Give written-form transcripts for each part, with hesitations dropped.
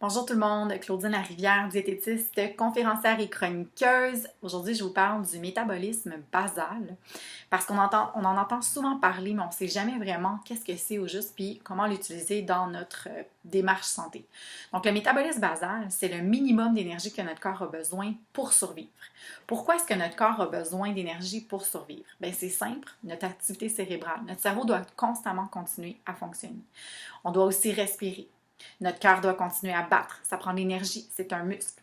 Bonjour tout le monde, Claudine Larivière, diététiste, conférencière et chroniqueuse. Aujourd'hui, je vous parle du métabolisme basal parce on en entend souvent parler, mais on ne sait jamais vraiment qu'est-ce que c'est au juste puis comment l'utiliser dans notre démarche santé. Donc, le métabolisme basal, c'est le minimum d'énergie que notre corps a besoin pour survivre. Pourquoi est-ce que notre corps a besoin d'énergie pour survivre? Bien, c'est simple, notre activité cérébrale. Notre cerveau doit constamment continuer à fonctionner. On doit aussi respirer. Notre cœur doit continuer à battre. Ça prend de l'énergie. C'est un muscle.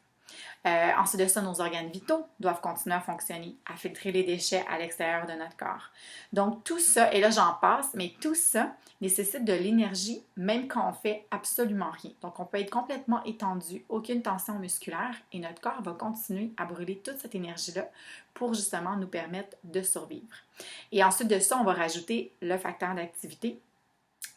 Ensuite de ça, nos organes vitaux doivent continuer à fonctionner, à filtrer les déchets à l'extérieur de notre corps. Donc tout ça, et là j'en passe, mais tout ça nécessite de l'énergie même quand on fait absolument rien. Donc on peut être complètement étendu, aucune tension musculaire, et notre corps va continuer à brûler toute cette énergie-là pour justement nous permettre de survivre. Et ensuite de ça, on va rajouter le facteur d'activité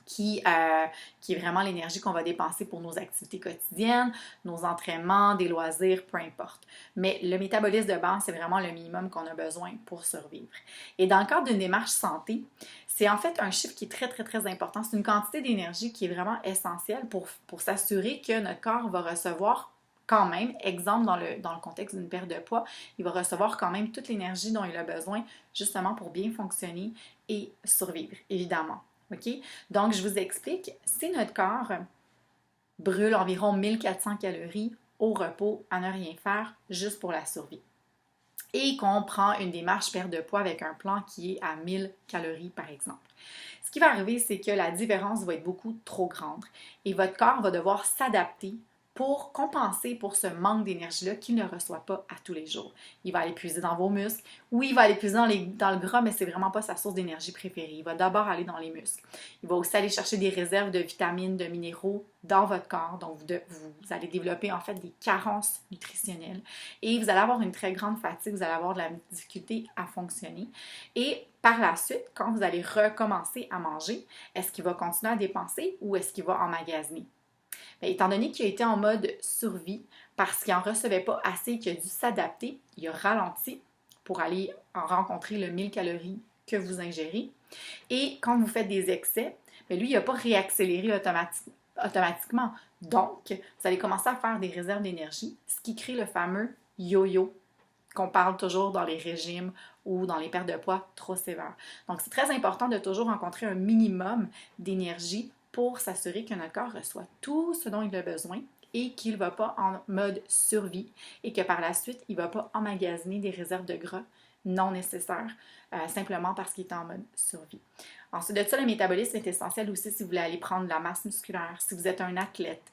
qui est vraiment l'énergie qu'on va dépenser pour nos activités quotidiennes, nos entraînements, des loisirs, peu importe. Mais le métabolisme de base, c'est vraiment le minimum qu'on a besoin pour survivre. Et dans le cadre d'une démarche santé, c'est en fait un chiffre qui est très, très, très important. C'est une quantité d'énergie qui est vraiment essentielle pour s'assurer que notre corps va recevoir quand même, exemple dans le contexte d'une perte de poids, il va recevoir quand même toute l'énergie dont il a besoin justement pour bien fonctionner et survivre, évidemment. OK? Donc, je vous explique, si notre corps brûle environ 1400 calories au repos à ne rien faire juste pour la survie et qu'on prend une démarche perte de poids avec un plan qui est à 1000 calories par exemple. Ce qui va arriver, c'est que la différence va être beaucoup trop grande et votre corps va devoir s'adapter pour compenser pour ce manque d'énergie-là qu'il ne reçoit pas à tous les jours. Il va aller puiser dans vos muscles. Oui, il va aller puiser dans le gras, mais c'est vraiment pas sa source d'énergie préférée. Il va d'abord aller dans les muscles. Il va aussi aller chercher des réserves de vitamines, de minéraux dans votre corps. Donc, vous allez développer en fait des carences nutritionnelles et vous allez avoir une très grande fatigue. Vous allez avoir de la difficulté à fonctionner. Et par la suite, quand vous allez recommencer à manger, est-ce qu'il va continuer à dépenser ou est-ce qu'il va emmagasiner? Bien, étant donné qu'il a été en mode survie parce qu'il n'en recevait pas assez et qu'il a dû s'adapter, il a ralenti pour aller en rencontrer le 1000 calories que vous ingérez. Et quand vous faites des excès, bien, lui, il n'a pas réaccéléré automatiquement. Donc, vous allez commencer à faire des réserves d'énergie, ce qui crée le fameux yo-yo qu'on parle toujours dans les régimes ou dans les pertes de poids trop sévères. Donc, c'est très important de toujours rencontrer un minimum d'énergie pour s'assurer que notre corps reçoit tout ce dont il a besoin et qu'il ne va pas en mode survie et que par la suite, il ne va pas emmagasiner des réserves de gras non nécessaires simplement parce qu'il est en mode survie. Ensuite de ça, le métabolisme est essentiel aussi si vous voulez aller prendre de la masse musculaire, si vous êtes un athlète,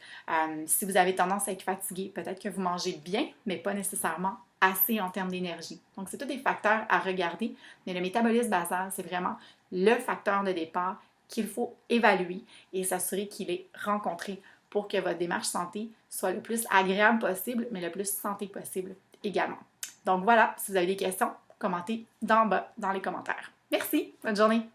si vous avez tendance à être fatigué, peut-être que vous mangez bien, mais pas nécessairement assez en termes d'énergie. Donc, c'est tous des facteurs à regarder, mais le métabolisme basal, c'est vraiment le facteur de départ qu'il faut évaluer et s'assurer qu'il est rencontré pour que votre démarche santé soit le plus agréable possible, mais le plus santé possible également. Donc voilà, si vous avez des questions, commentez d'en bas dans les commentaires. Merci, bonne journée!